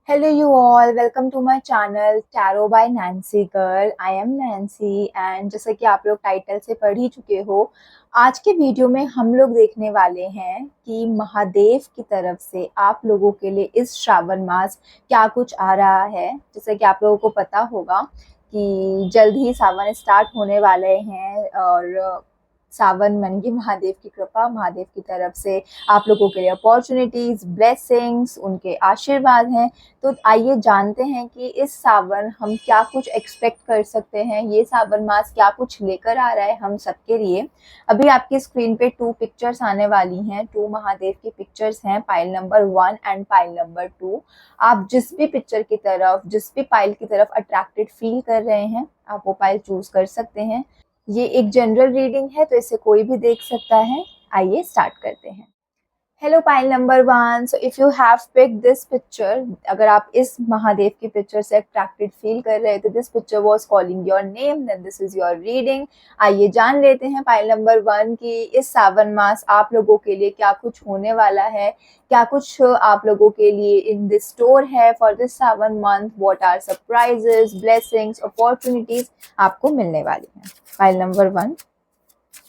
Hello, you all. Welcome to my channel Tarot by Nancy Girl. I am Nancy and जैसा कि आप लोग title से पढ़ ही चुके हो, आज के वीडियो में हम लोग देखने वाले हैं कि महादेव की तरफ से आप लोगों के लिए इस श्रावण मास क्या कुछ आ रहा है। जैसा कि आप लोगों को पता होगा कि जल्द ही सावन स्टार्ट होने वाले हैं और सावन मन की महादेव की कृपा, महादेव की तरफ से आप लोगों के लिए अपॉर्चुनिटीज, ब्लेसिंग्स, उनके आशीर्वाद हैं। तो आइए जानते हैं कि इस सावन हम क्या कुछ एक्सपेक्ट कर सकते हैं, ये सावन मास क्या कुछ लेकर आ रहा है हम सबके लिए। अभी आपकी स्क्रीन पे 2 पिक्चर्स आने वाली हैं, 2 महादेव की पिक्चर्स हैं, pile number 1 and pile number 2। आप जिस भी पिक्चर की तरफ, जिस भी पाइल की तरफ अट्रैक्टेड फील कर रहे हैं, आप वो पाइल चूज कर सकते हैं। ये एक जनरल रीडिंग है तो इसे कोई भी देख सकता है। आइए स्टार्ट करते हैं। Hello pile number 1, so if you have pick this picture, अगर आप इस महादेव की पिक्चर से अट्रैक्टेड फील कर रहे थे, this picture was calling your name, then this is your reading. आइए जान लेते हैं पाइल नंबर 1 की इस सावन मास आप लोगों के लिए क्या कुछ होने वाला है, क्या कुछ आप लोगों के लिए इन दिस स्टोर है for this Sawan month. What are surprises, blessings, opportunities आपको मिलने वाली हैं। Pile number 1,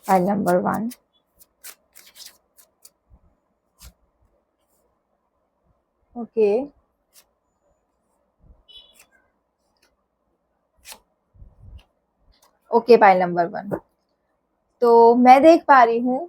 pile number 1, okay, okay. Pile number 1, तो मैं देख पा रही हूँ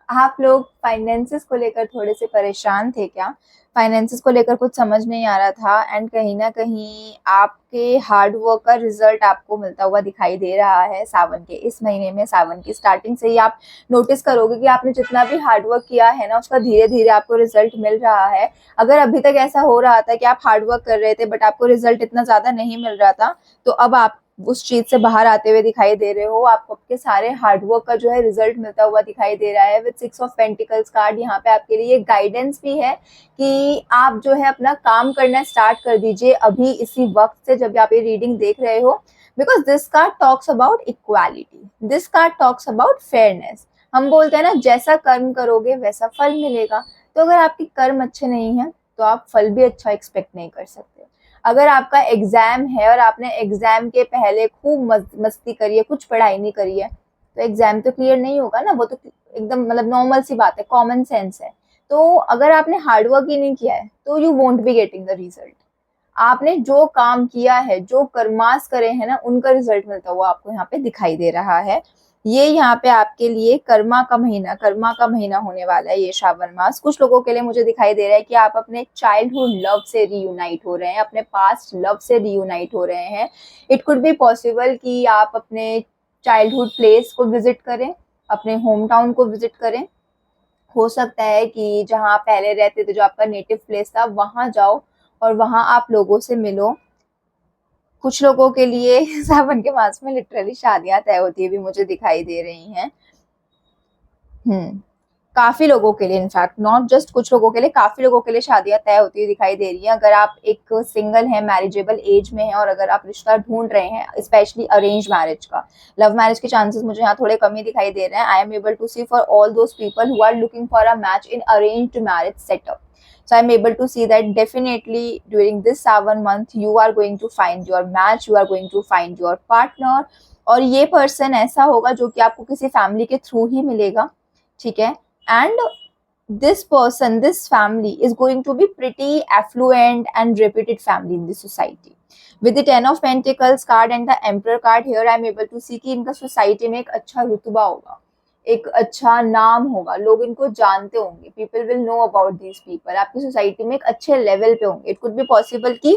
आप लोग फाइनेंसेस को लेकर थोड़े से परेशान थे क्या? फाइनेंसेस को लेकर कुछ समझ नहीं आ रहा था एंड कहीं ना कहीं आपके हार्ड वर्क का रिजल्ट आपको मिलता हुआ दिखाई दे रहा है सावन के इस महीने में। सावन की स्टार्टिंग से ही आप नोटिस करोगे कि आपने जितना भी हार्ड वर्क किया है ना, उसका धीरे धीरे आपको रिजल्ट मिल रहा है। अगर अभी तक ऐसा हो रहा था कि आप हार्ड वर्क कर रहे थे बट आपको रिजल्ट इतना ज्यादा नहीं मिल रहा था, तो अब आप उस चीज से बाहर आते हुए दिखाई दे रहे हो। आपको आपके सारे हार्डवर्क का जो है रिजल्ट मिलता हुआ दिखाई दे रहा है। विद 6 ऑफ पेंटिकल्स कार्ड यहाँ पे आपके लिए गाइडेंस भी है कि आप जो है अपना काम करना स्टार्ट कर दीजिए अभी इसी वक्त से, जब आप ये रीडिंग देख रहे हो। Because this card talks about equality, this card talks about fairness. हम बोलते हैं ना, जैसा कर्म करोगे वैसा फल मिलेगा। तो अगर आपके कर्म अच्छे नहीं है तो आप फल भी अच्छा एक्सपेक्ट नहीं कर सकते। अगर आपका एग्जाम है और आपने एग्जाम के पहले खूब मस्ती करी है, कुछ पढ़ाई नहीं करी है, तो एग्जाम तो क्लियर नहीं होगा ना। वो तो एकदम मतलब नॉर्मल सी बात है, कॉमन सेंस है। तो अगर आपने हार्डवर्क ही नहीं किया है तो you won't be getting the result. आपने जो काम किया है, जो कर्मास करे हैं ना, उनका रिजल्ट मिलता हुआ आपको यहाँ पे दिखाई दे रहा है। ये यहाँ पे आपके लिए कर्मा का महीना होने वाला है ये श्रावण मास। कुछ लोगों के लिए मुझे दिखाई दे रहा है कि आप अपने चाइल्डहुड लव से रीयूनाइट हो रहे हैं, अपने पास्ट लव से रीयूनाइट हो रहे हैं। इट कुड बी पॉसिबल कि आप अपने चाइल्डहुड प्लेस को विजिट करें, अपने होम टाउन को विजिट करें। हो सकता है कि जहाँ आप पहले रहते थे, जो आपका नेटिव प्लेस था, वहां जाओ और वहां आप लोगों से मिलो। कुछ लोगों के लिए सावन के मास में लिटरली शादियां तय होती है भी मुझे दिखाई दे रही हैं। काफी लोगों के लिए, इनफैक्ट नॉट जस्ट कुछ लोगों के लिए, काफी लोगों के लिए शादियां तय होती हुई दिखाई दे रही हैं। अगर आप एक सिंगल हैं, मैरिजेबल एज में हैं और अगर आप रिश्ता ढूंढ रहे हैं, स्पेशली अरेंज मैरिज का, लव मैरिज के चांसेस मुझे यहाँ थोड़े कम ही दिखाई दे रहे हैं। I am able to see for all those people who are looking for a match in arranged marriage setup. So I'm able to see that definitely during this Savan month you are going to find your match, you are going to find your partner. और ये person ऐसा होगा जो कि आपको किसी family के through ही मिलेगा, ठीक है। And this person, this family is going to be pretty affluent and reputed family in the society. With the 10 of Pentacles card and the Emperor card here, I am able to see कि इनका society में एक अच्छा रुतबा होगा, एक अच्छा नाम होगा, लोग इनको जानते होंगे। People will know about these people. आपकी सोसाइटी में एक अच्छे लेवल पे होंगे। इट कुड बी पॉसिबल कि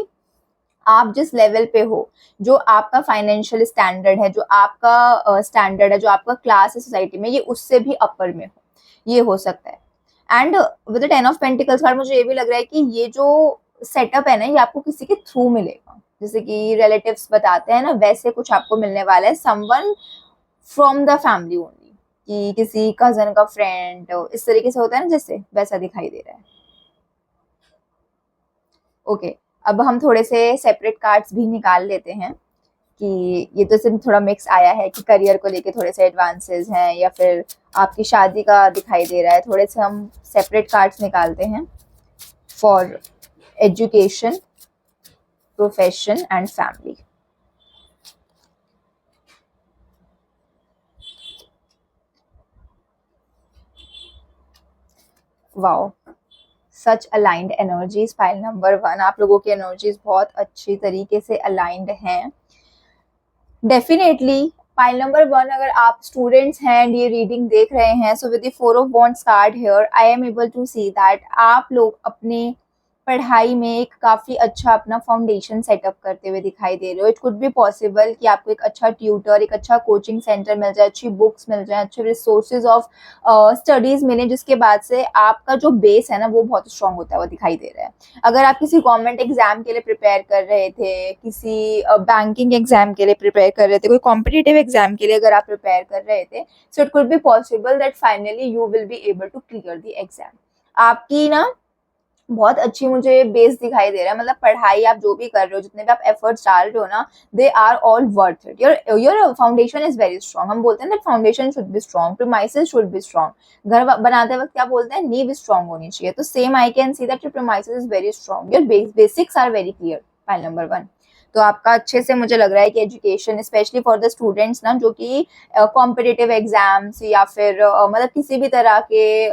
आप जिस लेवल पे हो, जो आपका फाइनेंशियल स्टैंडर्ड है, जो आपका स्टैंडर्ड है, जो आपका क्लास है सोसाइटी में, ये उससे भी अपर में हो, ये हो सकता है। And with the 10 of pentacles card मुझे ये भी लग रहा है कि ये जो सेटअप है ना, ये आपको किसी के थ्रू मिलेगा। जैसे कि रिलेटिव्स बताते हैं ना, वैसे कुछ आपको मिलने वाला है। Someone from the family only, कि किसी कजन का फ्रेंड, इस तरीके से होता है ना, जैसे वैसा दिखाई दे रहा है। ओके, अब हम थोड़े से सेपरेट कार्ड्स भी निकाल लेते हैं कि ये तो सिर्फ थोड़ा मिक्स आया है कि करियर को लेके थोड़े से एडवांसेस हैं या फिर आपकी शादी का दिखाई दे रहा है। थोड़े से हम सेपरेट कार्ड्स निकालते हैं for education, profession and family. Wow, such aligned energies file number 1. आप लोगों की एनर्जीज बहुत अच्छी तरीके से अलाइंड हैं. डेफिनेटली फाइल नंबर 1, अगर आप स्टूडेंट्स हैं एंड ये रीडिंग देख रहे हैं, so with the 4 of wands card here, I am able to see that आप लोग अपने पढ़ाई में एक काफ़ी अच्छा अपना फाउंडेशन सेटअप करते हुए दिखाई दे रहे हो. इट कुड बी पॉसिबल कि आपको एक अच्छा ट्यूटर, एक अच्छा कोचिंग सेंटर मिल जाए, अच्छी बुक्स मिल जाए, अच्छे रिसोर्सेज ऑफ स्टडीज मिले, जिसके बाद से आपका जो बेस है ना वो बहुत स्ट्रांग होता हुआ दिखाई दे रहा है. अगर आप किसी गवर्नमेंट एग्जाम के लिए प्रिपेयर कर रहे थे, किसी बैंकिंग एग्जाम के लिए प्रिपेयर कर रहे थे, कोई कॉम्पिटिटिव एग्जाम के लिए अगर आप प्रिपेयर कर रहे थे, so it could be possible that finally you will be able to clear the exam. आपकी ना बहुत अच्छी मुझे बेस दिखाई दे रहा है. मतलब पढ़ाई आप जो भी कर रहे हो, जितने भी आप एफर्ट्स डाल रहे हो ना, they are all worth it. Your foundation is very strong. हम बोलते हैं ना foundation should be strong, premises should be strong. घर बनाते वक्त क्या बोलते हैं, नींव स्ट्रॉन्ग होनी चाहिए. तो same I can see that your premises is very strong, your basics are very clear. File number 1. तो आपका अच्छे से मुझे लग रहा है कि education specially for the students ना, जो कि कॉम्पिटिटिव एग्जाम्स या फिर मतलब किसी भी तरह के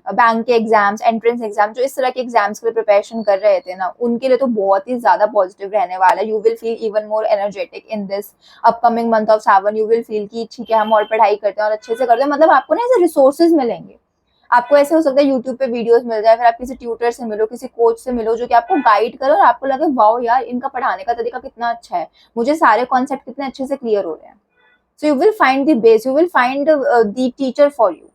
बैंक के एग्जाम्स, एंट्रेंस एग्जाम, जो इस तरह के एग्जाम्स के लिए प्रिपरेशन कर रहे थे ना, उनके लिए तो बहुत ही ज्यादा पॉजिटिव रहने वाला है. You will feel even more energetic in this upcoming month of Sawan. You will feel कि ठीक है, हम और पढ़ाई करते हैं और अच्छे से करते हैं. मतलब आपको ना ऐसे रिसोर्सेज मिलेंगे. आपको ऐसे हो सकता है यूट्यूब पे वीडियोस मिल जाए, फिर आप किसी ट्यूटर से मिलो, किसी कोच से मिलो, जो कि आपको गाइड करे और आपको लगे वाओ यार, इनका पढ़ाने का तरीका कितना अच्छा है, मुझे सारे कॉन्सेप्ट कितने अच्छे से क्लियर हो रहे हैं. So you will find the base, you will find the teacher for you.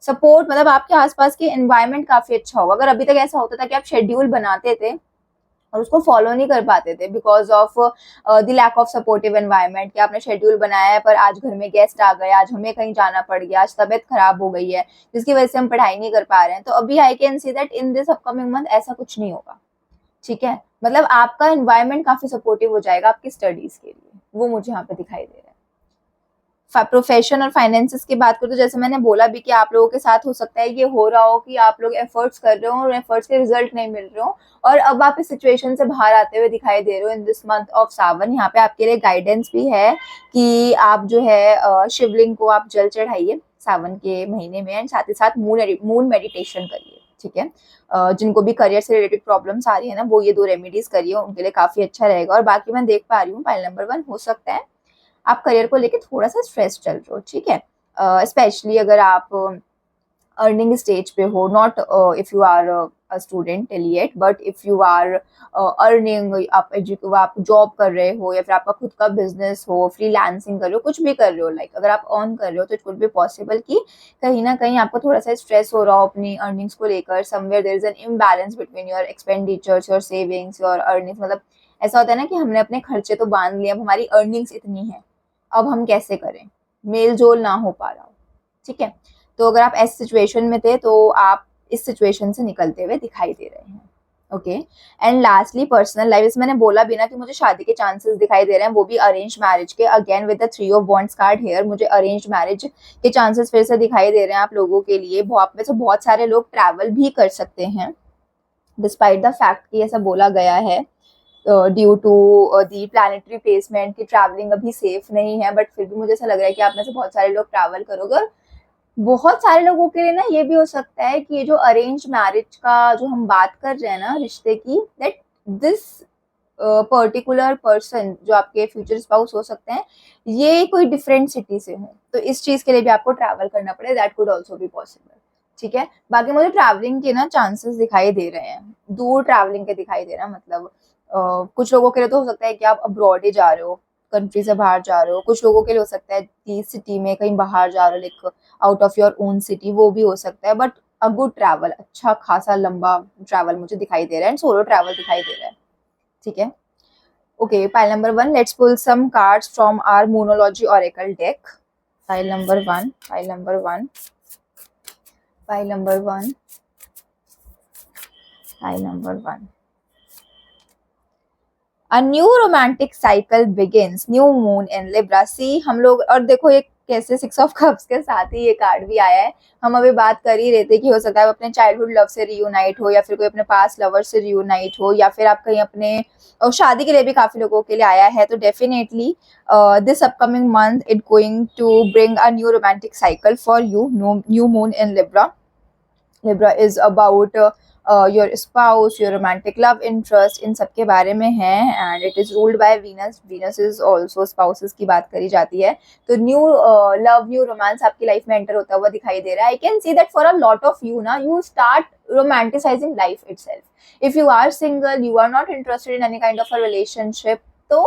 Support, मतलब आपके आसपास के एनवायरनमेंट काफी अच्छा होगा. अगर अभी तक ऐसा होता था कि आप शेड्यूल बनाते थे और उसको फॉलो नहीं कर पाते थे because of the lack of supportive environment, कि आपने शेड्यूल बनाया है पर आज घर में गेस्ट आ गए, आज हमें कहीं जाना पड़ गया, आज तबीयत खराब हो गई है, जिसकी वजह से हम पढ़ाई नहीं कर पा रहे हैं, तो अभी आई can see that in this upcoming month ऐसा कुछ नहीं होगा. ठीक है, मतलब आपका एनवायरनमेंट काफी सपोर्टिव हो जाएगा आपकी स्टडीज के लिए, वो मुझे यहाँ पे दिखाई दे रहा है. प्रोफेशन और फाइनेंसेस की बात करूँ तो जैसे मैंने बोला भी कि आप लोगों के साथ हो सकता है ये हो रहा हो कि आप लोग एफर्ट्स कर रहे हो और एफर्ट्स के रिजल्ट नहीं मिल रहे हो, और अब आप इस सिचुएशन से बाहर आते हुए दिखाई दे रहे हो इन दिस मंथ ऑफ सावन. यहाँ पे आपके लिए गाइडेंस भी है कि आप जो है शिवलिंग को आप जल चढ़ाइए सावन के महीने में, एंड साथ ही साथ मून मेडिटेशन करिए. ठीक है, जिनको भी करियर से रिलेटेड प्रॉब्लम्स आ रही है ना, वो ये 2 रेमेडीज करिए, उनके लिए काफी अच्छा रहेगा. और बाकी मैं देख पा रही हूँ फाइल नंबर 1, हो सकता है आप करियर को लेके थोड़ा सा स्ट्रेस चल रहे हो. ठीक है, स्पेशली अगर आप अर्निंग स्टेज पे हो, not if you are a student till yet, but if you are earning, आप जॉब कर रहे हो या फिर आपका खुद का बिजनेस हो, फ्रीलांसिंग कर रहे हो, कुछ भी कर रहे हो, लाइक अगर आप अर्न कर रहे हो, तो इट कुड बी पॉसिबल कि कहीं ना कहीं आपको थोड़ा सा स्ट्रेस हो रहा हो अपनी अर्निंग्स को लेकर. Somewhere there is an imbalance between your expenditures, your savings, your earnings. मतलब ऐसा होता है ना कि हमने अपने खर्चे तो बांध लिए, अब हमारी अर्निंग्स इतनी है, अब हम कैसे करें, मेल जोल ना हो पा रहा हो. ठीक है, तो अगर आप ऐसी सिचुएशन में थे तो आप इस सिचुएशन से निकलते हुए दिखाई दे रहे हैं. Okay, and lastly personal life. इसमें मैंने बोला भी ना कि मुझे शादी के चांसेस दिखाई दे रहे हैं, वो भी अरेंज मैरिज के. Again with the 3 of wands card here, मुझे अरेंज मैरिज के चांसेस फिर से दिखाई दे रहे हैं आप लोगों के लिए. आप में से बहुत सारे लोग ट्रैवल भी कर सकते हैं, डिस्पाइट द फैक्ट कि ऐसा बोला गया है due to the planetary placement की ट्रैवलिंग अभी सेफ नहीं है. बट फिर भी मुझे ऐसा लग रहा है कि आप में से बहुत सारे लोग ट्रैवल करोगे. और बहुत सारे लोगों के लिए ना ये भी हो सकता है कि ये जो अरेंज मैरिज का जो हम बात कर रहे हैं ना रिश्ते की, दैट दिस पर्टिकुलर पर्सन जो आपके फ्यूचर स्पाउस हो सकते हैं, ये कोई डिफरेंट सिटी से हो, तो इस चीज के लिए भी आपको ट्रैवल करना पड़े. That could also be possible. ठीक है, बाकी मुझे ट्रैवलिंग के ना चांसेस दिखाई दे रहे हैं, दूर ट्रैवलिंग के दिखाई दे रहा है. मतलब कुछ लोगों के लिए तो हो सकता है कि आप अब्रॉड ही जा रहे हो, कंट्री से बाहर जा रहे हो. कुछ लोगों के लिए हो सकता है कि सिटी में कहीं बाहर जा रहे हो, like out of your own city, वो भी हो सकता है. बट अ गुड ट्रैवल, अच्छा खासा लंबा ट्रैवल मुझे दिखाई दे रहा है, एंड सोलो ट्रैवल दिखाई दे रहा है. ठीक है, okay, file number 1, let's pull some cards from our monology oracle deck. File number 1, file number 1, file number 1, file number 1. A new romantic cycle begins, new moon in Libra. See, हम लोग, और देखो ये कैसे 6 ऑफ कप्स के साथ ही ये card भी आया है। हम अभी बात कर ही रहे थे कि हो सकता है आप अपने चाइल्डहुड लव से रियूनाइट हो, या फिर कोई अपने पास लवर से रियूनाइट हो, या फिर आप कहीं अपने और शादी के लिए भी काफी लोगों के लिए आया है। तो definitely this upcoming month it going to bring a new romantic cycle for you. New moon in Libra. Libra is about your spouse, your romantic love interest, इन सब के बारे में है। And it is ruled by Venus. Venus is also spouses की बात करी जाती है। तो न्यू लव, न्यू रोमांस आपकी लाइफ में एंटर होता हुआ दिखाई दे रहा है। I can see that for a lot of you ना, you start romanticizing life itself. If you are single, you are not interested in any kind of a relationship, so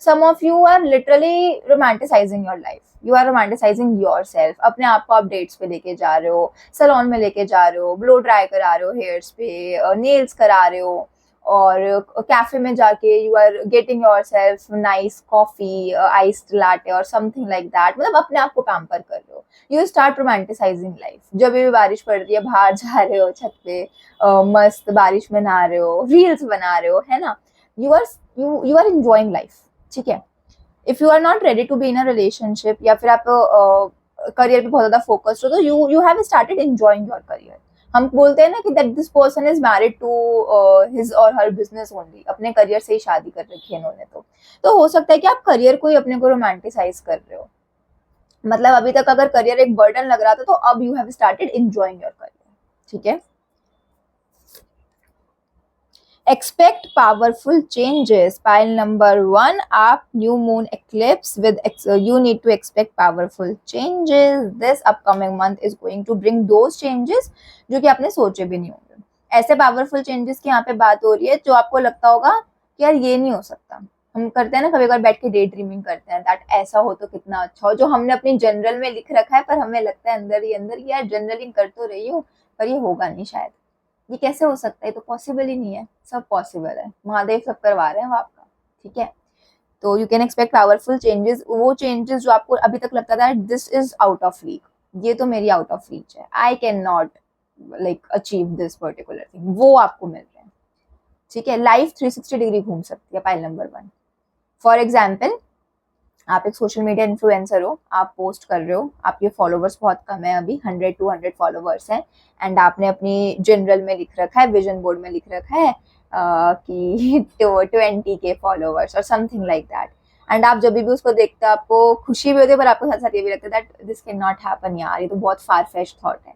some of you are literally romanticizing your life. You are romanticizing yourself. अपने आप को आप dates पे लेके जा रहे हो, salon में लेके जा रहे हो, ब्लो ड्राई करा रहे हो हेयर्स पे, नेल्स करा रहे हो, और कैफे में जाके you are getting yourself nice coffee, iced latte और समथिंग लाइक दैट। मतलब अपने आप को पैम्पर कर रहे हो। You start romanticising life. जब भी बारिश पड़ रही है, बाहर जा रहे हो छत पे, मस्त बारिश में नहा रहे हो, रील्स बना रहे हो, है ना। यू आर एंजॉइंग लाइफ, ठीक है। If you are not ready to be in a relationship, या फिर आप करियर पे बहुत ज्यादा फोकस्ड हो, तो you have started enjoying your career. हम बोलते हैं ना कि that this person is married to his और हर बिजनेस ओनली। अपने करियर से ही शादी कर रखी है इन्होंने। तो हो सकता है कि आप करियर को ही अपने को रोमांटिसाइज कर रहे हो। मतलब अभी तक अगर करियर एक बर्डन लग रहा था, तो अब you have started enjoying your career, ठीक है। Expect powerful changes. Pile number 1, आप new moon eclipse with you need to expect powerful changes. This upcoming month is going to bring those changes जो कि आपने सोचे भी नहीं होंगे। ऐसे powerful changes की यहाँ पे बात हो रही है जो आपको लगता होगा कि यार ये नहीं हो सकता। हम करते हैं ना कभी कभार बैठ के डे ड्रीमिंग करते हैं, दैट ऐसा हो तो कितना अच्छा हो, जो हमने अपनी जनरल में लिख रखा है, पर हमें लगता है अंदर ही अंदर यार जनरलिंग कर तो रही हूँ, पर ये होगा नहीं शायद। ये कैसे हो सकता है, तो पॉसिबल ही नहीं है। सब पॉसिबल है, महादेव सब करवा रहे हैं वो आपका, ठीक है। तो you can expect powerful changes. वो चेंजेस जो आपको अभी तक लगता था this is out of reach, ये तो मेरी आउट ऑफ रीच है, I can not like achieve this particular thing, वो आपको मिल रहे हैं, ठीक है। लाइफ 360 डिग्री घूम सकती है। पाइल नंबर 1, फॉर एग्जाम्पल आप एक सोशल मीडिया इन्फ्लुएंसर हो, आप पोस्ट कर रहे हो, आपके फॉलोवर्स बहुत कम है, अभी 100 to 100 फॉलोवर्स हैं, एंड आपने अपनी जनरल में लिख रखा है, विजन बोर्ड में लिख रखा है कि 20 के फॉलोवर्स और समथिंग लाइक दैट। एंड आप जब भी उसको देखते हो आपको खुशी भी होती है, पर आपको साथ साथ ये भी लगता है that this can not happen यार, ये तो बहुत फार फेच्ड थॉट है।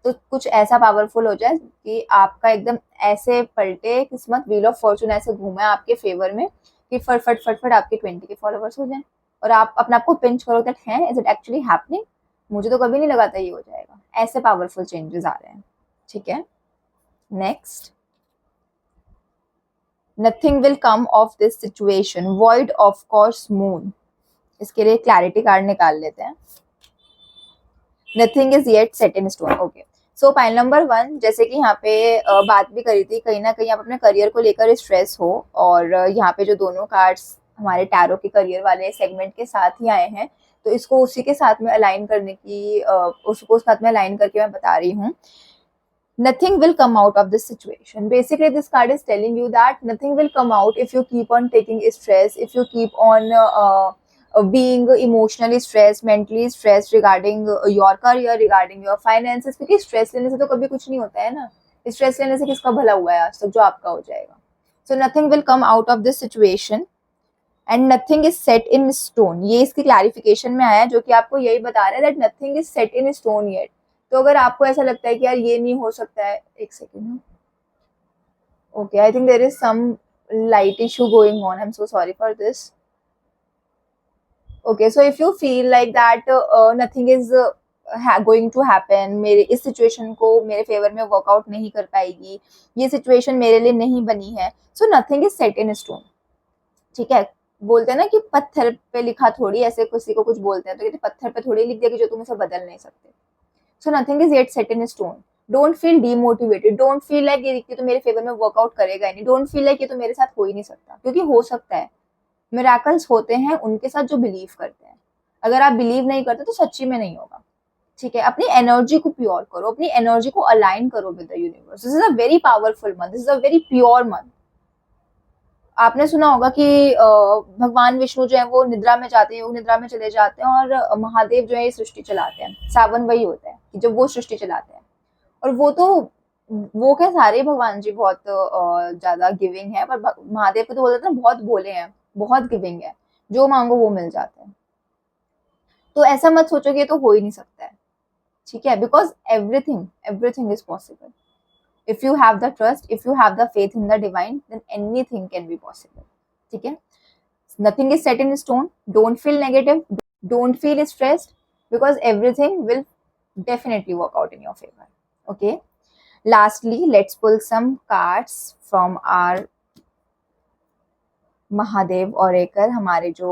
तो कुछ ऐसा पावरफुल हो जाए कि आपका एकदम ऐसे पलटे किस्मत, व्हील ऑफ फॉर्चून ऐसे घूमे आपके फेवर में कि फटफट फटफट आपके 20 के फॉलोवर्स हो जाएं, और आप अपने आप को पिंच करो दैट है इज इट एक्चुअली हैपनिंग, मुझे तो कभी नहीं लगा था ये हो जाएगा। ऐसे पावरफुल चेंजेस आ रहे हैं, ठीक है। Next, nothing will come of this situation, void of course moon. इसके लिए क्लैरिटी कार्ड निकाल लेते हैं। Nothing is yet set in stone, okay. So pile number 1, जैसे कि यहाँ पे बात भी करी थी, कहीं ना कहीं आप अपने करियर को लेकर स्ट्रेस हो, और यहाँ पे जो दोनों कार्ड्स हमारे टैरो के करियर वाले सेगमेंट के साथ ही आए हैं, तो इसको उसी के साथ में अलाइन करने की उसको साथ में अलाइन करके मैं बता रही हूँ। Nothing will come out of this situation. Basically, this card is telling you that nothing will come out if you keep on taking stress, if you keep on being emotionally stressed, mentally stressed regarding your career, regarding your finances. क्योंकि stress लेने से तो कभी कुछ नहीं होता है ना। stress लेने से किसका भला हुआ है आज तक, जो आपका हो जाएगा। So nothing will come out of this situation and nothing is set in stone. ये इसकी क्लैरिफिकेशन में आया है, जो कि आपको यही बता रहा है that nothing is set in stone yet. तो अगर आपको ऐसा लगता है कि यार ये नहीं हो सकता है, एक second, okay, I think there is some light issue going on, I am so sorry for this. Okay, so if you feel like that nothing is going to happen, मेरे इस सिचुएशन को मेरे फेवर में workout नहीं कर पाएगी, ये situation मेरे लिए नहीं बनी है, so nothing is set in stone, ठीक है। बोलते हैं ना कि पत्थर पे लिखा थोड़ी, ऐसे किसी को कुछ बोलते हैं तो कहते पत्थर पे थोड़ी लिख दिया कि जो तुम इसे बदल नहीं सकते। So nothing is yet set in stone. Don't feel demotivated. Don't feel like ये तो मेरे फेवर में वर्कआउट करेगा ही नहीं. Don't feel like ये तो मेरे साथ हो ही नहीं सकता, क्योंकि हो सकता है। मिरेकल्स होते हैं उनके साथ जो बिलीव करते हैं। अगर आप बिलीव नहीं करते तो सच्ची में नहीं होगा, ठीक है। अपनी एनर्जी को प्योर करो, अपनी एनर्जी को अलाइन करो with the universe. This is a very powerful month, this is a very pure month, आपने सुना होगा कि भगवान विष्णु जो है वो निद्रा में जाते हैं, योग निद्रा में चले जाते हैं, और महादेव जो है ये सृष्टि चलाते हैं। सावन वही होता है कि जब वो सृष्टि चलाते हैं। और वो क्या, सारे भगवान जी बहुत ज्यादा गिविंग है, पर महादेव को तो बोलते हैं ना बहुत भोले हैं, बहुत गिविंग है, जो मांगो वो मिल जाता है। तो ऐसा मत सोचो कि ये तो हो ही नहीं सकता है, ठीक है, because everything everything is possible. if you have the trust, if you have the faith in the divine, then anything can be possible, ठीक है। Nothing is set in stone. Don't feel negative, don't feel stressed, because everything will definitely work out in your favor, okay। Lastly, let's pull some cards from our Mahadev Oracle, हमारे जो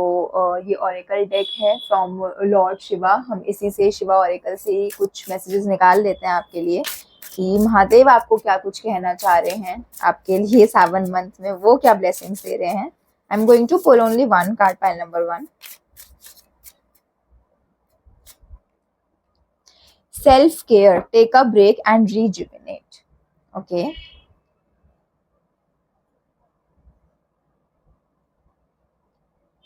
ये Oracle deck है from Lord Shiva. हम इसी से, Shiva Oracle से ही कुछ messages निकाल लेते हैं आपके लिए कि महादेव आपको क्या कुछ कहना चाह रहे हैं आपके लिए सावन मंथ में, वो क्या ब्लेसिंग्स दे रहे हैं। I am going to pull only one card, pile number 1। Self care, take a break and rejuvenate, okay।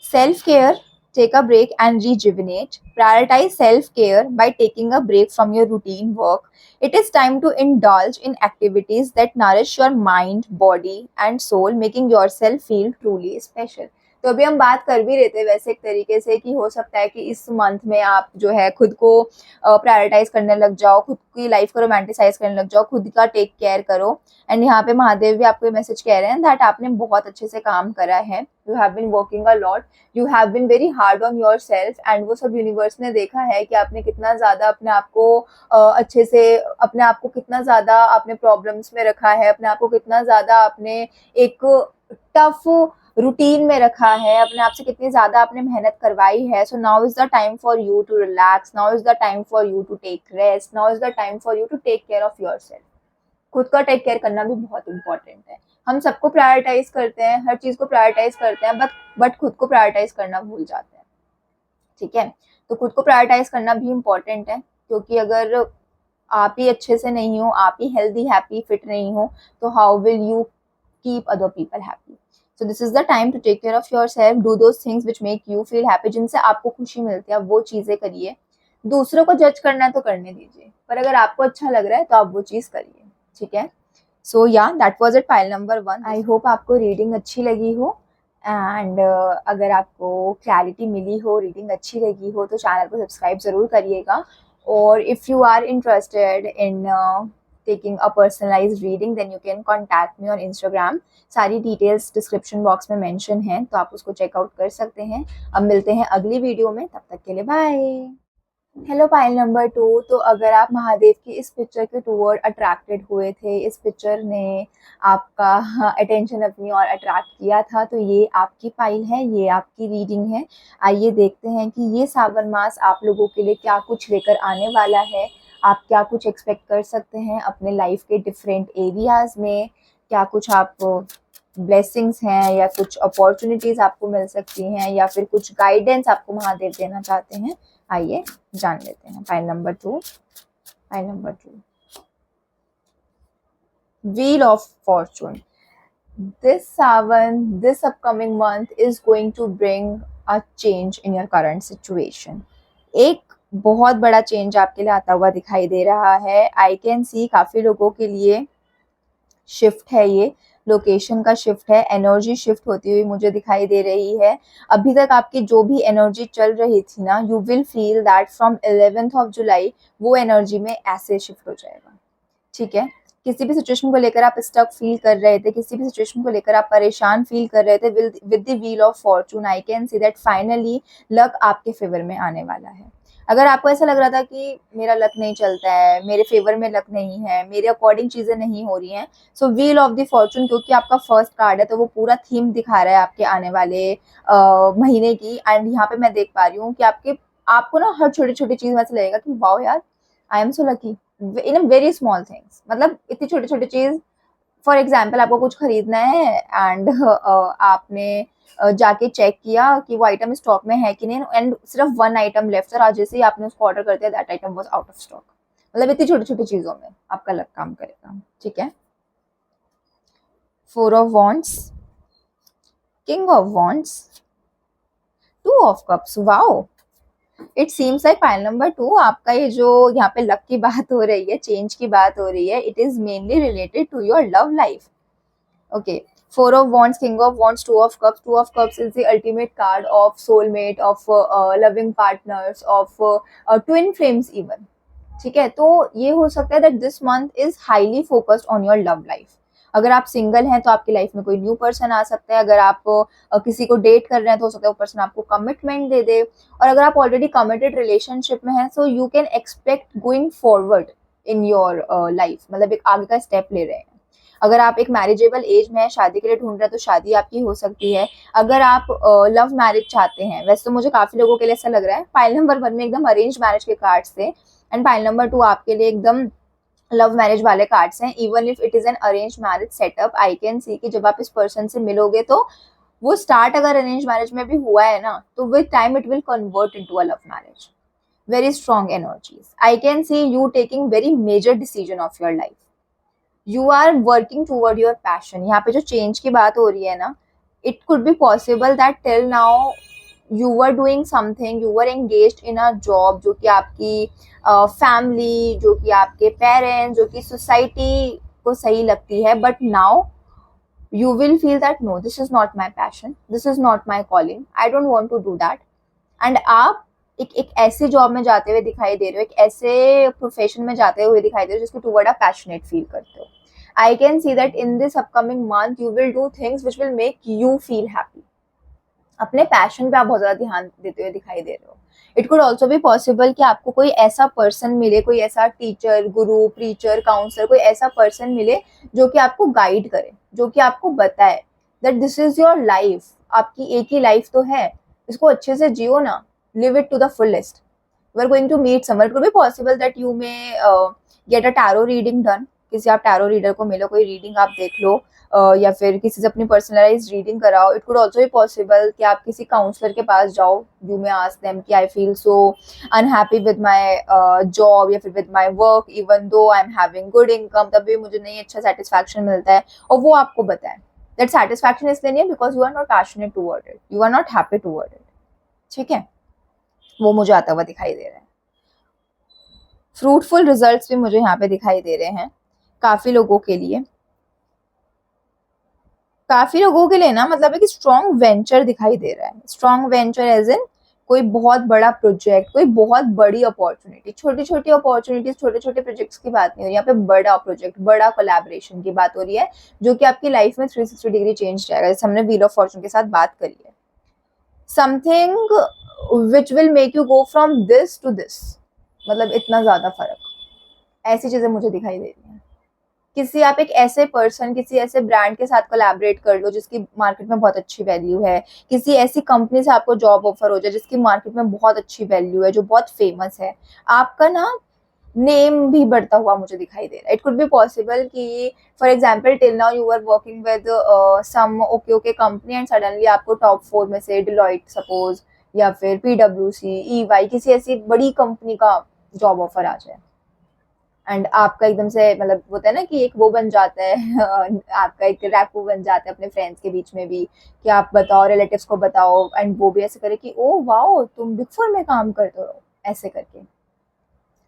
Self-care, take a break and rejuvenate. Prioritize self-care by taking a break from your routine work. It is time to indulge in activities that nourish your mind, body and soul, making yourself feel truly special. तो अभी हम बात कर भी रहे थे वैसे एक तरीके से कि हो सकता है कि इस मंथ में आप जो है खुद को प्रायोरिटाइज करने लग जाओ, खुद की लाइफ को रोमांटिसाइज करने लग जाओ, खुद का टेक केयर करो। एंड यहाँ पे महादेव भी आपको मैसेज कह रहे हैं दैट आपने बहुत अच्छे से काम करा है, you have been working a lot, you have been very hard on yourself, and वो सब यूनिवर्स ने देखा है कि आपने कितना ज्यादा अपने आप को अच्छे से, अपने आप को कितना ज्यादा आपने प्रॉब्लम्स में रखा है, अपने आप को कितना ज्यादा आपने एक टफ रूटीन में रखा है, अपने आप से कितनी ज्यादा आपने मेहनत करवाई है। So now is the time for you to relax, now is the time for you to take rest, now is the time for you to take care of yourself. खुद का टेक केयर करना भी बहुत important है। हम सबको prioritise करते हैं, हर चीज को प्रायोरिटाइज करते हैं, बट खुद को प्रायोरिटाइज करना भूल जाते हैं, ठीक है। तो खुद को प्रायोरिटाइज करना भी इम्पोर्टेंट है, क्योंकि अगर आप ही अच्छे से नहीं हो, आप ही हेल्दी हैप्पी फिट नहीं हो, तो how will you keep other people happy. So this is the time to take care of yourself, do those things which make you feel happy, जिनसे आपको खुशी मिलती है, वो चीजें करिए। दूसरों को जज करना है तो करने दीजिए, पर अगर आपको अच्छा लग रहा है तो आप वो चीज करिए, ठीक है। सो या that was it, pile number 1। I hope आपको रीडिंग अच्छी लगी हो, एंड अगर आपको क्लैरिटी मिली हो, रीडिंग अच्छी लगी हो, तो चैनल को सब्सक्राइब ज़रूर करिएगा। और if you are interested in taking a personalised reading, then you can contact me on Instagram. सारी डिटेल्स डिस्क्रिप्शन बॉक्स में मेंशन हैं, तो आप उसको चेकआउट कर सकते हैं। अब मिलते हैं अगली वीडियो में, तब तक के लिए बाय। Hello, pile number 2। तो अगर आप महादेव की इस पिक्चर के टूवर्ड अट्रैक्टेड हुए थे, इस पिक्चर ने आपका अटेंशन अपनी ओर अट्रैक्ट किया था, तो ये आपकी पाइल है, ये आपकी रीडिंग है। आइए देखते हैं कि ये सावन मास आप लोगों के लिए क्या कुछ लेकर आने वाला है। आप क्या कुछ एक्सपेक्ट कर सकते हैं अपने लाइफ के डिफरेंट एरियाज में, क्या कुछ आप ब्लेसिंग्स हैं, या कुछ अपॉर्चुनिटीज आपको मिल सकती हैं, या फिर कुछ गाइडेंस आपको महादेव देना चाहते हैं। आइए जान लेते हैं। Pile number 2, pile number 2, Wheel of Fortune. This Savan, this upcoming month is going to bring a change in your current situation. एक बहुत बड़ा चेंज आपके लिए आता हुआ दिखाई दे रहा है। आई कैन सी काफी लोगों के लिए शिफ्ट है, ये लोकेशन का शिफ्ट है, एनर्जी शिफ्ट होती हुई मुझे दिखाई दे रही है। अभी तक आपकी जो भी एनर्जी चल रही थी ना, you will feel that from 11th of July वो एनर्जी में ऐसे शिफ्ट हो जाएगा, ठीक है। किसी भी सिचुएशन को लेकर आप स्टक फील कर रहे थे, किसी भी सिचुएशन को लेकर आप परेशान फील कर रहे थे, with the wheel of Fortune I can see that finally luck आपके फेवर में आने वाला है। अगर आपको ऐसा लग रहा था कि मेरा लक नहीं चलता है, मेरे फेवर में लक नहीं है, मेरे अकॉर्डिंग चीजें नहीं हो रही हैं, सो व्हील ऑफ द फॉर्चून, क्योंकि आपका फर्स्ट कार्ड है, तो वो पूरा थीम दिखा रहा है आपके आने वाले महीने की। एंड यहाँ पे मैं देख पा रही हूँ कि आपको ना हर छोटी छोटी चीज में ऐसा लगेगा कि वाओ यार, आई am so lucky in a very small things. मतलब इतनी छोटी छोटी चीज, फॉर एग्जाम्पल आपको कुछ खरीदना है एंड आपने जाके चेक किया कि वो आइटम स्टॉक में है कि नहीं, एंड सिर्फ 1 आइटम लेफ्ट, और आज जैसे ही आपने उसको ऑर्डर कर दिया that item was out of stock. मतलब इतनी छोटी छोटी चीजों में आपका लक काम करेगा, ठीक है। 4 of Wands, King of Wands, Two of Cups. Wow, it seems like pile number 2 आपका ये जो यहाँ पे लक की बात हो रही है, चेंज की बात हो रही है, it is mainly related to your love life. Okay. Four of Wands, King of Wands, Two of Cups. Two of Cups is the ultimate card of soulmate, of loving partners, of twin flames even. ठीक है, तो ये हो सकता है that this month is highly focused on your love life. अगर आप single हैं तो आपकी लाइफ में कोई न्यू पर्सन आ सकता है. अगर आप किसी को डेट कर रहे हैं तो हो सकता है वो पर्सन आपको कमिटमेंट दे दे. और अगर आप ऑलरेडी कमिटेड रिलेशनशिप में हैं so you can expect going forward in your life, मतलब एक आगे का स्टेप ले रहे हैं. अगर आप एक मैरिजेबल एज में है, शादी के लिए ढूंढ रहे हैं तो शादी आपकी हो सकती है. अगर आप लव मैरिज चाहते हैं, वैसे तो मुझे काफी लोगों के लिए ऐसा लग रहा है, पाइल नंबर 1 में एकदम अरेंज मैरिज के कार्ड्स थे एंड पाइल नंबर 2 आपके लिए एकदम लव मैरिज वाले कार्ड्स हैं. Even if it is an arrange marriage setup, I can सी कि जब आप इस पर्सन से मिलोगे तो वो स्टार्ट अगर अरेंज मैरिज में भी हुआ है ना तो with time it will convert into a love marriage. Very strong energies. I can see you taking very major decision of your life. You are working toward your passion. यहाँ पे जो change की बात हो रही है ना, it could be possible that till now you were doing something, you were engaged in a job जो कि आपकी फैमिली, जो कि आपके पेरेंट्स, जो कि सोसाइटी को सही लगती है, but now you will feel that no, this is not my passion, this is not my calling, I don't want to do that. And आप एक ऐसे जॉब में जाते हुए दिखाई दे रहे हो, एक ऐसे प्रोफेशन में जाते हुए दिखाई दे रहे हो जिसको टूवर्ड आप पैशनेट फील करते हो. आई can see that in this upcoming month you will do things which will make you feel happy. अपने पैशन पे आप बहुत ज्यादा ध्यान देते हुए दिखाई दे रहे हो. इट कुड ऑल्सो भी पॉसिबल कि आपको कोई ऐसा पर्सन मिले, कोई ऐसा टीचर, गुरु, प्रीचर, काउंसलर, कोई ऐसा पर्सन मिले जो कि आपको गाइड करे, जो कि आपको बताए that this is your life. आपकी एक ही लाइफ तो है, इसको अच्छे से जियो ना, live it to the fullest. You are going to meet someone. It could be possible that you may get a tarot reading done. किसी आप टैरो रीडर को मिलो, कोई रीडिंग आप देख लो, या फिर किसी से अपनी पर्सनलाइज रीडिंग कराओ. इट कुड ऑल्सो भी पॉसिबल कि आप किसी काउंसलर के पास जाओ. यू मे आस्क देम कि I feel so unhappy with my job या फिर with my work, even though I am having good income, तब भी मुझे नहीं अच्छा सेटिस्फैक्शन मिलता है, और वो आपको बताए. दैट सेटिस्फैक्शन इसलिए नहीं है because you are not passionate toward it, you are not happy toward it. ठीक है, वो मुझे आता हुआ दिखाई दे रहा है. फ्रूटफुल रिजल्ट्स भी मुझे यहाँ पे दिखाई दे रहे हैं काफी लोगों के लिए. काफी लोगों के लिए ना, मतलब एक स्ट्रॉन्ग वेंचर दिखाई दे रहा है. स्ट्रॉन्ग वेंचर एज इन कोई बहुत बड़ा प्रोजेक्ट, कोई बहुत बड़ी अपॉर्चुनिटी. छोटी छोटी अपॉर्चुनिटीज, छोटे छोटे प्रोजेक्ट्स की बात नहीं हो रही यहाँ पे, बड़ा प्रोजेक्ट, बड़ा कोलैबोरेशन की बात हो रही है जो कि आपकी लाइफ में 360 डिग्री चेंज जाएगा, जैसे हमने व्हील ऑफ फॉर्चून के साथ बात करी है. Something which will make you go from this to this, मतलब इतना ज्यादा फर्क, ऐसी चीजें मुझे दिखाई दे रही हैं. किसी आप एक ऐसे पर्सन, किसी ऐसे ब्रांड के साथ कोलैबोरेट कर लो जिसकी मार्केट में बहुत अच्छी वैल्यू है. किसी ऐसी कंपनी से आपको जॉब ऑफर हो जाए जिसकी मार्केट में बहुत अच्छी वैल्यू है, जो बहुत फेमस है. आपका ना नेम भी बढ़ता हुआ मुझे दिखाई दे रहा है. इट कुड बी पॉसिबल कि for example till now you are working with some okay company and suddenly आपको टॉप 4 में से डिलॉइट सपोज, या फिर PwC, EY, किसी ऐसी बड़ी कंपनी का जॉब ऑफर आ जाए. एंड आपका एकदम से, मतलब होता है ना कि एक वो बन जाता है आपका एक रैपो बन जाता है अपने फ्रेंड्स के बीच में भी, कि आप बताओ, रिलेटिव्स को बताओ, एंड वो भी ऐसे करे कि ओ वाओ तुम बिग फोर में काम करते हो, ऐसे करके.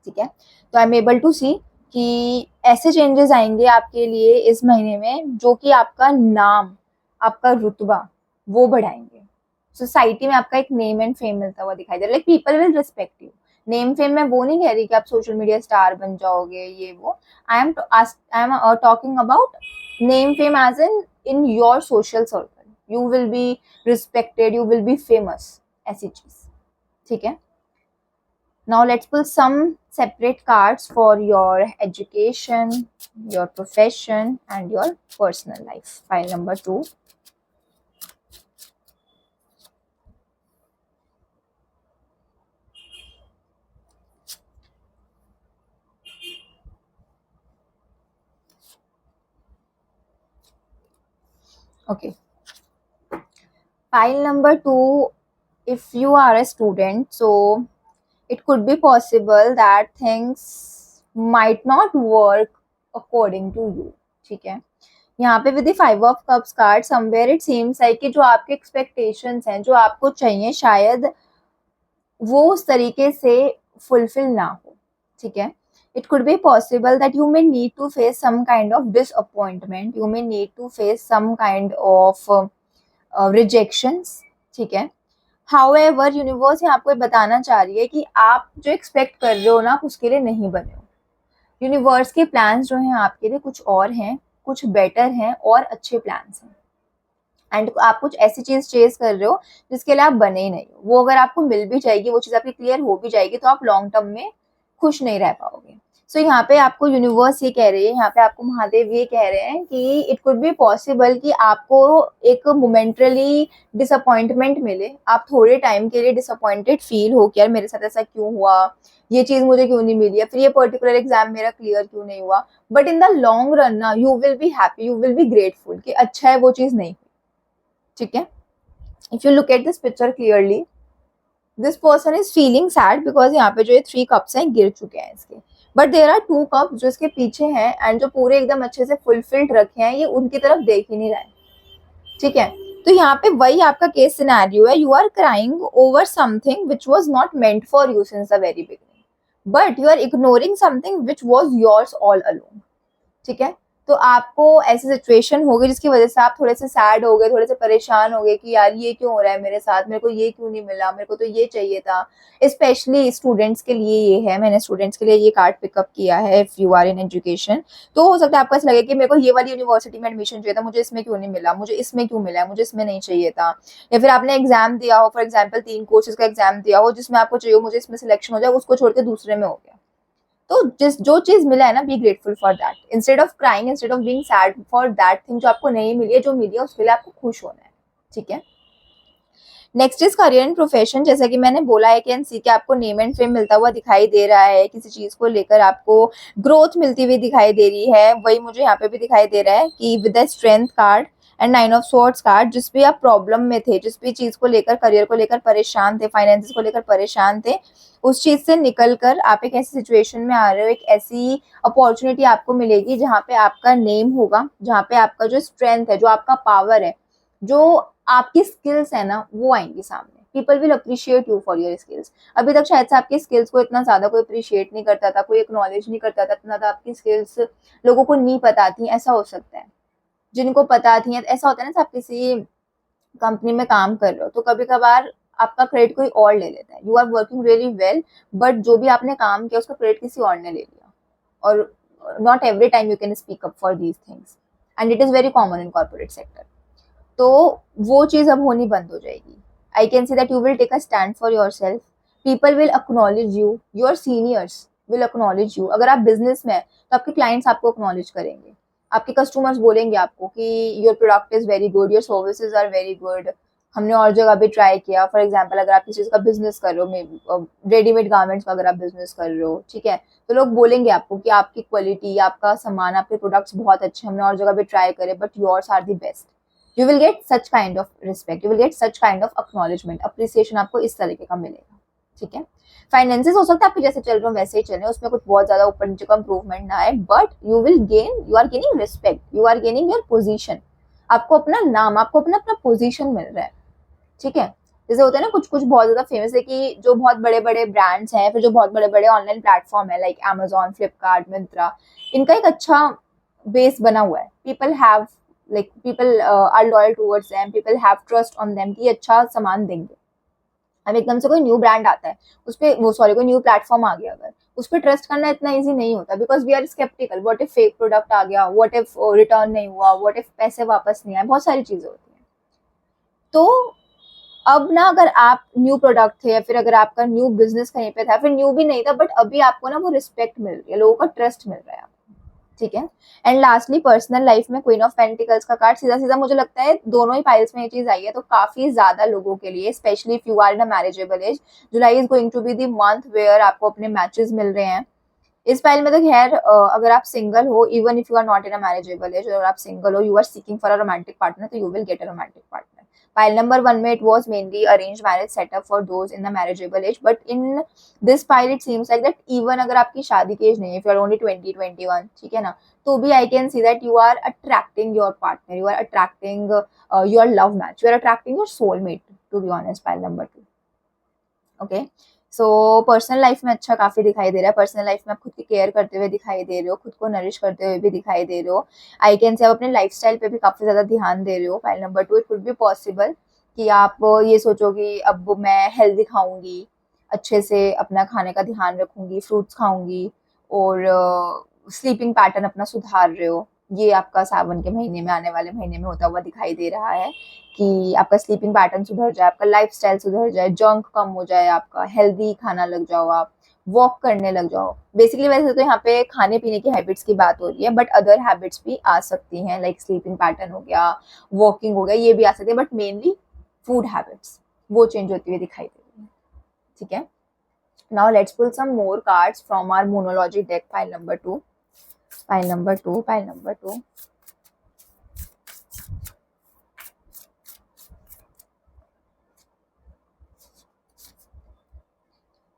ठीक है, तो आई एम एबल टू सी कि ऐसे चेंजेस आएंगे आपके लिए इस महीने में जो कि आपका नाम, आपका रुतबा वो बढ़ाएंगे. सोसाइटी में आपका एक नेम एंड फेम मिलता हुआ दिखाई दे रहा है. Like people will respect you. Name fame में वो नहीं कह रही कि आप सोशल मीडिया स्टार बन जाओगे ये वो. I am talking about name fame as in your social circle. You will be respected, you will be famous, ऐसी चीज. ठीक है, now let's pull some separate cards for your education, your profession and your personal life. File number 2. Okay, pile number 2, if you are a student, so it could be possible that things might not work according to you. ठीक है, यहाँ पे with the 5 of Cups card somewhere it seems like कि जो आपके expectations हैं, जो आपको चाहिए, शायद वो उस तरीके से फुलफिल ना हो, ठीक है। It could be possible that you may need to face some kind of disappointment, you may need to face some kind of rejections, ठीक है। हाउएवर यूनिवर्स यहाँ आपको बताना चाह रही है कि आप जो एक्सपेक्ट कर रहे हो ना, आप उसके लिए नहीं बने हो। यूनिवर्स के प्लान्स जो हैं आपके लिए कुछ और हैं, कुछ बेटर हैं और अच्छे प्लान्स हैं। एंड आप कुछ ऐसी चीज चेज कर रहे हो जिसके लिए आप बने ही नहीं हो। वो अगर आपको मिल भी जाएगी, वो चीज आपकी क्लियर हो भी जाएगी, तो आप लॉन्ग टर्म में खुश नहीं रह पाओगे। सो यहाँ पे आपको यूनिवर्स ये कह रही है, यहाँ पे आपको महादेव ये कह रहे हैं कि इट कुड बी पॉसिबल कि आपको एक मोमेंटरली डिसअपॉइंटमेंट मिले, आप थोड़े टाइम के लिए डिसअपॉइंटेड फील हो कि यार मेरे साथ ऐसा क्यों हुआ, ये चीज मुझे क्यों नहीं मिली, या फिर ये पर्टिकुलर एग्जाम मेरा क्लियर क्यों नहीं हुआ। But in the long run ना you will be happy, you will be grateful कि अच्छा है वो चीज नहीं, ठीक है। If you look at this picture clearly, this person is feeling sad because यहाँ पे जो ये 3 कप्स हैं गिर चुके हैं इसके, बट देर आर 2 कप्स जो इसके पीछे हैं एंड जो पूरे एकदम अच्छे से फुलफिल्ड रखे हैं, ये उनकी तरफ देख ही नहीं रहा है, ठीक है। तो यहाँ पे वही आपका केस सिनेरियो है, you are crying over something which was not meant for you since the very beginning, but you are ignoring something which was yours all alone, ठीक है। तो आपको ऐसी सिचुएशन होगी जिसकी वजह से आप थोड़े से सैड हो गए, थोड़े से परेशान हो गए कि यार ये क्यों हो रहा है मेरे साथ, मेरे को ये क्यों नहीं मिला, मेरे को तो ये चाहिए था। स्पेशली स्टूडेंट्स के लिए ये है, मैंने स्टूडेंट्स के लिए ये कार्ड पिकअप किया है। If you are in education, तो हो सकता है आपको ऐसा लगे कि मेरे को ये वाली यूनिवर्सिटी में एडमिशन चाहिए था, मुझे इसमें क्यों नहीं मिला, मुझे इसमें क्यों मिला है, मुझे इसमें नहीं चाहिए था। या फिर आपने एग्जाम दिया हो, फॉर एग्जाम्पल 3 कोर्सेज का एग्जाम दिया हो जिसमें आपको चाहिए मुझे इसमें सिलेक्शन हो जाए, उसको छोड़ के दूसरे में हो गया। तो जिस जो चीज मिला है ना, be grateful for that instead of crying, instead of being sad for that thing जो आपको नहीं मिली है। जो मिली है उसके लिए आपको खुश होना है, ठीक है। Next is career and profession. जैसा कि मैंने बोला है कि एनसी के आपको नेम एंड फेम मिलता हुआ दिखाई दे रहा है, किसी चीज को लेकर आपको ग्रोथ मिलती हुई दिखाई दे रही है। वही मुझे यहाँ पे भी दिखाई दे रहा है कि with the strength card and 9 of Swords card, जिस भी आप प्रॉब्लम में थे, जिस भी चीज को लेकर, करियर को लेकर परेशान थे, फाइनेंसिस को लेकर परेशान थे, उस चीज से निकलकर आप एक ऐसी सिचुएशन में आ रहे हो, एक ऐसी अपॉर्चुनिटी आपको मिलेगी जहाँ पे आपका नेम होगा, जहाँ पे आपका जो स्ट्रेंथ है, जो आपका पावर है, जो आपकी स्किल्स है ना, वो आएंगी सामने। People will appreciate you for your skills. अभी तक शायद से आपकी स्किल्स को इतना ज्यादा कोई अप्रिशिएट नहीं करता था, कोई एक्नॉलेज नहीं करता था, इतना ज्यादा आपकी स्किल्स लोगों को नहीं पता थी, ऐसा हो सकता है। जिनको पता थी, ऐसा होता है ना, आप किसी कंपनी में काम कर रहे हो तो कभी कभार आपका क्रेडिट कोई और ले लेता है, you are working really well, but जो भी आपने काम किया उसका क्रेडिट किसी और ने ले लिया। और not every time you can speak up for these things, and it is very common in corporate sector. तो वो चीज अब होनी बंद हो जाएगी। I can see that you will take a stand for yourself, people will acknowledge you, your seniors will acknowledge you. अगर आप बिजनेस में है तो आपके क्लाइंट्स आपको अक्नॉलेज करेंगे, आपके कस्टमर्स बोलेंगे आपको कि your product is very good, your services are very good, हमने और जगह भी ट्राई किया। फॉर एग्जाम्पल अगर आप किसी चीज का बिजनेस कर रहे हो, मे रेडीमेड गारमेंट्स का अगर आप बिजनेस कर रहे हो, ठीक है, तो लोग बोलेंगे आपको कि आपकी क्वालिटी, आपका सामान, आपके प्रोडक्ट्स बहुत अच्छे, हमने और जगह भी ट्राई करे, but yours are the best. You will get such kind of respect, you will get such kind of acknowledgement, appreciation आपको इस तरीके का मिलेगा, ठीक है। फाइनेंसेस हो सकता है आपके जैसे चल रहे हो वैसे ही चल रहे हैं, उसमें कुछ बहुत ज्यादा ऊपर नीचे का इंप्रूवमेंट ना है, but you will gain, you are gaining respect, you are gaining your position. आपको अपना नाम, आपको अपना अपना पोजीशन मिल रहा है, ठीक है। जैसे होता है ना, कुछ कुछ बहुत ज्यादा फेमस है कि जो बहुत बड़े बड़े ब्रांड्स हैं, फिर जो बहुत बड़े बड़े ऑनलाइन प्लेटफॉर्म है लाइक Amazon, फ्लिपकार्ट, मिंत्रा, इनका एक अच्छा बेस बना हुआ है। People have, like people are loyal towards them, people have trust on them कि अच्छा सामान देंगे। अब एकदम से कोई न्यू ब्रांड आता है, उस पर वो सॉरी कोई न्यू प्लेटफॉर्म आ गया, अगर उस पर ट्रस्ट करना इतना इजी नहीं होता, because we are sceptical, what if fake product आ गया, व्हाट इफ रिटर्न नहीं हुआ, व्हाट इफ पैसे वापस नहीं आए, बहुत सारी चीजें होती हैं। तो अब ना, अगर आप न्यू प्रोडक्ट थे या फिर अगर आपका न्यू बिजनेस कहीं पे था, फिर न्यू भी नहीं था, बट अभी आपको ना वो रिस्पेक्ट मिल रही है, लोगों का ट्रस्ट मिल रहा है, ठीक है। एंड लास्टली पर्सनल लाइफ में क्वीन ऑफ पेंटिकल्स का कार्ड सीधा सीधा मुझे लगता है दोनों ही पाइल्स में ये चीज आई है, तो काफी ज्यादा लोगों के लिए, specially if you are in a marriageable age, July is going to be the month where आपको अपने मैचेस मिल रहे हैं। इस फाइल में तो खैर अगर आप सिंगल हो, even if you are not in a marriageable age, अगर आप सिंगल हो, you are seeking for a romantic partner, तो you will get a romantic partner. Pile number 1 में it was mainly arrange marriage setup for those in the marriageable age, but in this pile it seems like that even अगर आपकी शादी की as नहीं है, if you are only 20-21, ठीक है ना, तो भी I can see that you are attracting your partner, you are attracting your love match, you are attracting your soulmate, to be honest, pile number 2। Okay, so personal life में अच्छा काफी दिखाई दे रहा है, पर्सनल लाइफ में आप खुद की केयर करते हुए दिखाई दे रहे हो, खुद को नरिश करते हुए भी दिखाई दे रहे हो, आई कैन से आप अपने लाइफस्टाइल पे भी काफी ज्यादा ध्यान दे रहे हो। File number 2, it could be possible कि आप ये सोचो कि अब मैं हेल्दी खाऊंगी, अच्छे से अपना खाने का ध्यान रखूंगी, फ्रूट्स खाऊंगी, और स्लीपिंग पैटर्न अपना सुधार रहे हो। ये आपका सावन के महीने में, आने वाले महीने में होता हुआ दिखाई दे रहा है कि आपका स्लीपिंग पैटर्न सुधर जाए, आपका लाइफस्टाइल सुधर जाए, जंक कम हो जाए, आपका हेल्दी खाना लग जाओ, आप वॉक करने लग जाओ। बेसिकली वैसे तो यहाँ पे खाने पीने की हैबिट्स की बात हो रही है, बट अदर हैबिट्स भी आ सकती हैं, लाइक स्लीपिंग पैटर्न हो गया, वॉकिंग हो गया, ये भी आ सकते हैं, बट मेनली फूड हैबिट्स वो चेंज होती हुई दिखाई दे रही है। ठीक है, now let's pull some more cards from our monology deck, pile number 2, pile number 2, pile number 2।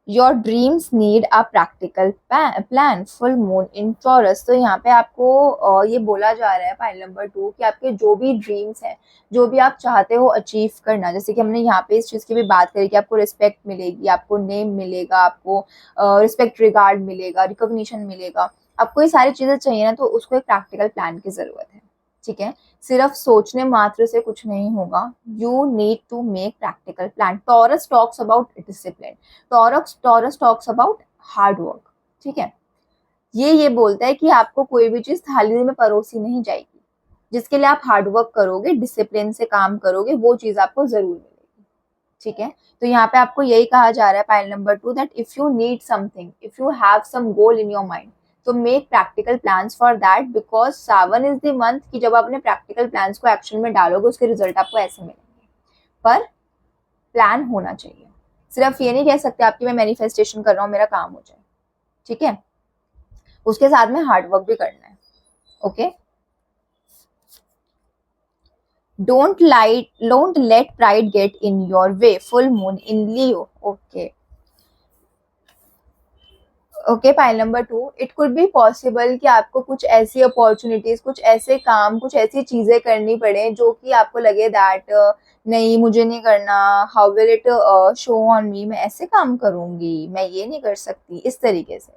Your dreams need a practical plan, full moon in Taurus. तो यहाँ पे आपको ये बोला जा रहा है पाइल नंबर 2 कि आपके जो भी ड्रीम्स हैं, जो भी आप चाहते हो अचीव करना, जैसे कि हमने यहाँ पे इस चीज़ की भी बात करी कि आपको रिस्पेक्ट मिलेगी, आपको नेम मिलेगा, आपको रिस्पेक्ट, रिगार्ड मिलेगा, रिकॉग्निशन मिलेगा, आपको ये सारी चीज़ें चाहिए ना, तो उसको एक प्रैक्टिकल प्लान की ज़रूरत है। ठीक है, सिर्फ सोचने मात्र से कुछ नहीं होगा, you need to make practical plan. Taurus talks about discipline, Taurus talks about hard work. ठीक है, ये बोलता है कि आपको कोई भी चीज थाली में परोसी नहीं जाएगी, जिसके लिए आप हार्ड वर्क करोगे, डिसिप्लिन से काम करोगे, वो चीज आपको जरूर मिलेगी। ठीक है, तो यहाँ पे आपको यही कहा जा रहा है pile number 2 that if you need something, if you have some goal in your mind, तो make practical plans for that, because Sawan is the month कि जब आप अपने प्रैक्टिकल प्लान्स को एक्शन में डालोगे, उसके रिजल्ट आपको ऐसे मिलेंगे। पर प्लान होना चाहिए, सिर्फ ये नहीं कह सकते आपकी मैं मैनिफेस्टेशन कर रहा हूँ, मेरा काम हो जाए। ठीक है, उसके साथ में हार्ड वर्क भी करना है। Okay, don't let pride get in your way, full moon in Leo. Okay, okay, pile number 2, it could be possible कि आपको कुछ ऐसी अपॉर्चुनिटीज, कुछ ऐसे काम, कुछ ऐसी चीजें करनी पड़े जो कि आपको लगे दैट नहीं मुझे नहीं करना, how will it show on me, मैं ऐसे काम करूंगी, मैं ये नहीं कर सकती, इस तरीके से।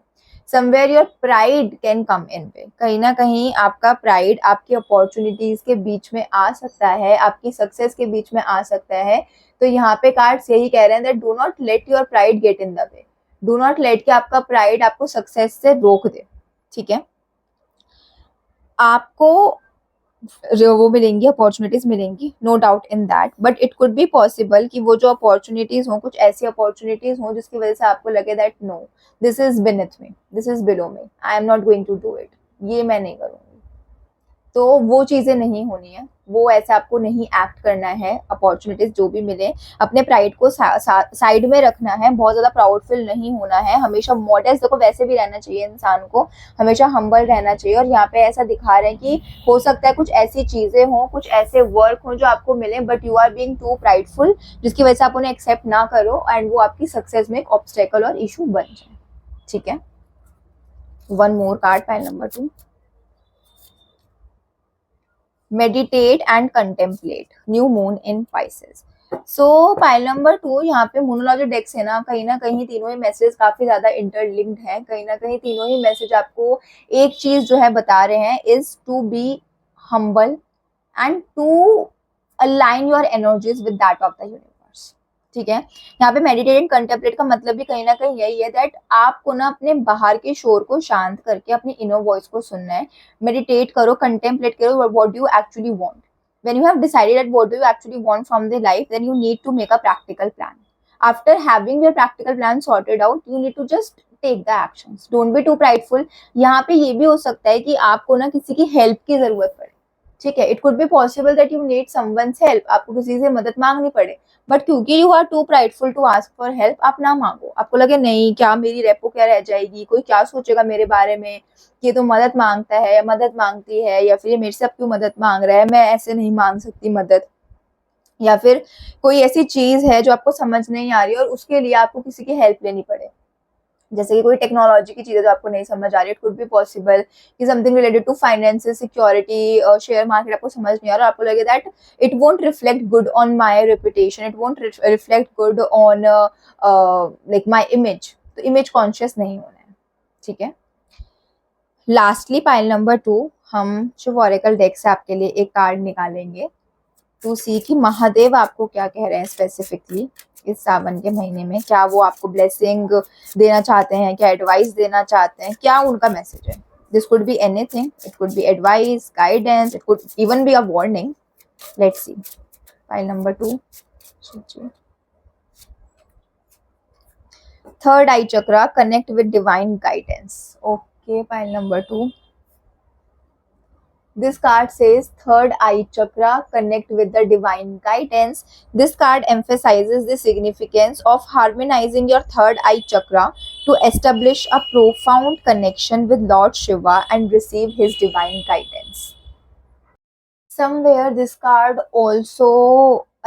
Somewhere your pride can come in way, कहीं ना कहीं आपका प्राइड आपकी अपॉर्चुनिटीज के बीच में आ सकता है, आपकी सक्सेस के बीच में आ सकता है। तो यहाँ पे कार्ड्स यही कह रहे हैं that do not let your pride get in the way, do not let कि आपका प्राइड आपको सक्सेस से रोक दे। ठीक है, आपको वो मिलेंगी, अपॉर्चुनिटीज मिलेंगी, no doubt in that, but it could be possible कि वो जो अपॉर्चुनिटीज हो, कुछ ऐसी अपॉर्चुनिटीज हो जिसकी वजह से आपको लगे that no, this is beneath me, this is below me, I am not going to do it, ये मैं नहीं करूंगी। तो वो चीजें नहीं होनी है, वो ऐसा आपको नहीं एक्ट करना है। अपॉर्चुनिटीज जो भी मिले, अपने प्राइड को साइड में रखना है, बहुत ज्यादा प्राउडफुल नहीं होना है, हमेशा मॉडेस्ट, देखो वैसे भी रहना चाहिए इंसान को, हमेशा हम्बल रहना चाहिए। और यहाँ पे ऐसा दिखा रहे हैं कि हो सकता है कुछ ऐसी चीजें हों, कुछ ऐसे वर्क हो जो आपको मिले, but you are being too prideful, जिसकी वजह से आप उन्हें एक्सेप्ट ना करो एंड वो आपकी सक्सेस में एक ऑब्स्टेकल और इशू बन जाए। ठीक है, one more card, pile number 2, meditate and contemplate, new moon in Pisces. So pile number 2, यहाँ पे मोनोलॉजी डेक्स है ना कहीं तीनों ही मैसेज काफी ज्यादा इंटरलिंक्ड है, कहीं ना कहीं तीनों ही मैसेज आपको एक चीज जो है बता रहे हैं, is to be humble and to align your energies with that of the universe. ठीक है, यहाँ पे मेडिटेट एंड कंटेम्पलेट का मतलब भी कहीं ना कहीं यही है दैट आपको ना अपने बाहर के शोर को शांत करके अपनी इनर वॉइस को सुनना है। मेडिटेट करो, कंटेम्पलेट करो, what do you actually want, when you have decided that what do you actually want from the life, then you need to make a practical plan. After having your practical plan sorted out, you need to just take the actions. Don't be too prideful. यहाँ पे ये भी हो सकता है कि आपको ना किसी की हेल्प की जरूरत पड़े। ठीक है, it could be possible that you need someone's help, आपको किसी से मदद मांगनी पड़े, बट क्योंकि you are too prideful to ask for help, आप ना मांगो। आपको लगे नहीं क्या मेरी रेपो क्या रह जाएगी, कोई क्या सोचेगा मेरे बारे में, ये तो मदद मांगता है या मदद मांगती है, या फिर ये मेरे से अब क्यों मदद मांग रहा है, मैं ऐसे नहीं मांग सकती मदद, या फिर कोई ऐसी चीज है जो आपको समझ नहीं आ रही और उसके लिए आपको किसी की हेल्प लेनी पड़े, जैसे कि कोई टेक्नोलॉजी की चीजें जो आपको नहीं समझ आ रही, इट कुड बी पॉसिबल कि something related to finance, security, share market आपको समझ नहीं आ रहा, आपको लगे that it won't reflect good on my reputation, it won't reflect good on like my image, तो इमेज कॉन्शियस नहीं होना है, ठीक है। लास्टली पाइल नंबर 2, हम शिव ओरेकल डेक से आपके लिए एक कार्ड निकालेंगे टू सी कि महादेव आपको क्या कह रहे हैं स्पेसिफिकली इस सावन के महीने में। क्या वो आपको ब्लेसिंग देना चाहते हैं, क्या एडवाइस देना चाहते हैं, क्या उनका मैसेज है। This could be anything, it could B advice, guidance, it could even be a warning. Let's see file number 2। Third eye chakra, connect with divine guidance. Okay, file number 2, this card says third eye chakra, connect with the divine guidance. This card emphasizes the significance of harmonizing your third eye chakra to establish a profound connection with Lord Shiva and receive his divine guidance. Somewhere this card also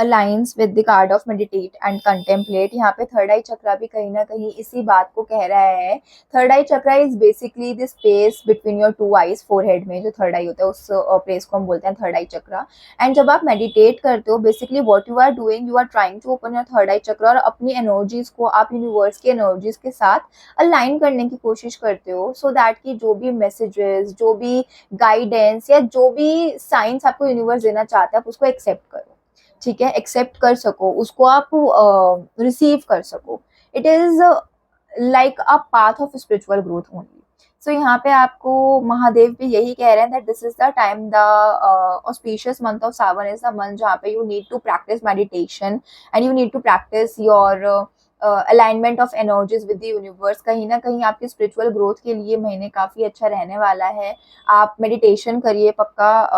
aligns with the card of meditate and contemplate. यहाँ पे third eye चक्रा भी कहीं ना कहीं इसी बात को कह रहा है। Third eye chakra is basically the space between your two eyes, forehead में जो थर्ड आई होता है उस प्लेस को हम बोलते हैं थर्ड आई चक्रा। एंड जब आप मेडिटेट करते हो, basically what you are doing, you are trying to open your third eye chakra और अपनी एनर्जीज को आप यूनिवर्स की एनर्जीज के साथ अलाइन करने की कोशिश करते हो, सो दैट कि जो भी मैसेजेस, जो भी गाइडेंस या जो भी साइंस आपको यूनिवर्स देना चाहता है आप उसको एक्सेप्ट करो, ठीक है, एक्सेप्ट कर सको, उसको आप रिसीव कर सको। It is like a path of spiritual growth only. So यहाँ पे आपको महादेव भी यही कह रहे हैं that this is the time, the auspicious month of Sawan is the month जहाँ पे you need to practise meditation and you need to practise your alignment of energies with the universe. कहीं ना कहीं आपकी स्पिरिचुअल ग्रोथ के लिए महीने काफी अच्छा रहने वाला है। आप मेडिटेशन करिए पक्का।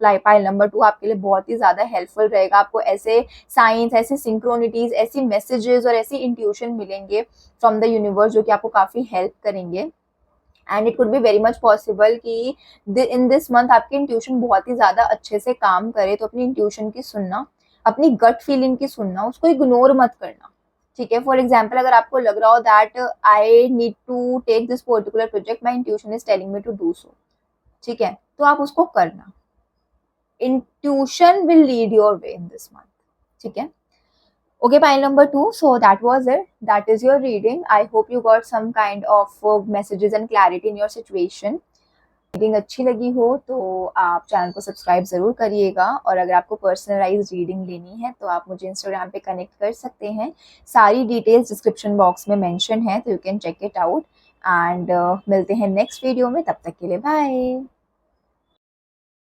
पाइल नंबर 2 आपके लिए बहुत ही ज्यादा हेल्पफुल रहेगा। आपको ऐसे साइंस, ऐसी सिंक्रोनिटीज, ऐसी मैसेजेस और ऐसी इंट्यूशन मिलेंगे फ्रॉम द यूनिवर्स जो कि आपको काफी हेल्प करेंगे। And it could be very much possible कि इन दिस मंथ आपकी इंट्यूशन बहुत ही ज्यादा अच्छे से काम करे। तो अपनी इंट्यूशन की सुनना, अपनी गट फीलिंग की सुनना, उसको इग्नोर मत करना, ठीक है। फॉर एग्जाम्पल अगर आपको लग रहा हो that I need to take this particular project, my intuition is telling me to do so, ठीक है, तो आप उसको करना। Intuition will lead your way in this month, ठीक है। Okay, pile number 2. So that was it. That is your reading. I hope you got some kind of messages and clarity in your situation. Reading अच्छी लगी हो तो आप channel को subscribe ज़रूर करिएगा, और अगर आपको पर्सनलाइज रीडिंग लेनी है तो आप मुझे इंस्टाग्राम पे कनेक्ट कर सकते हैं। सारी डिटेल्स डिस्क्रिप्शन बॉक्स में मेंशन है, तो you can check it out. And मिलते हैं नेक्स्ट वीडियो में, तब तक के लिए बाय।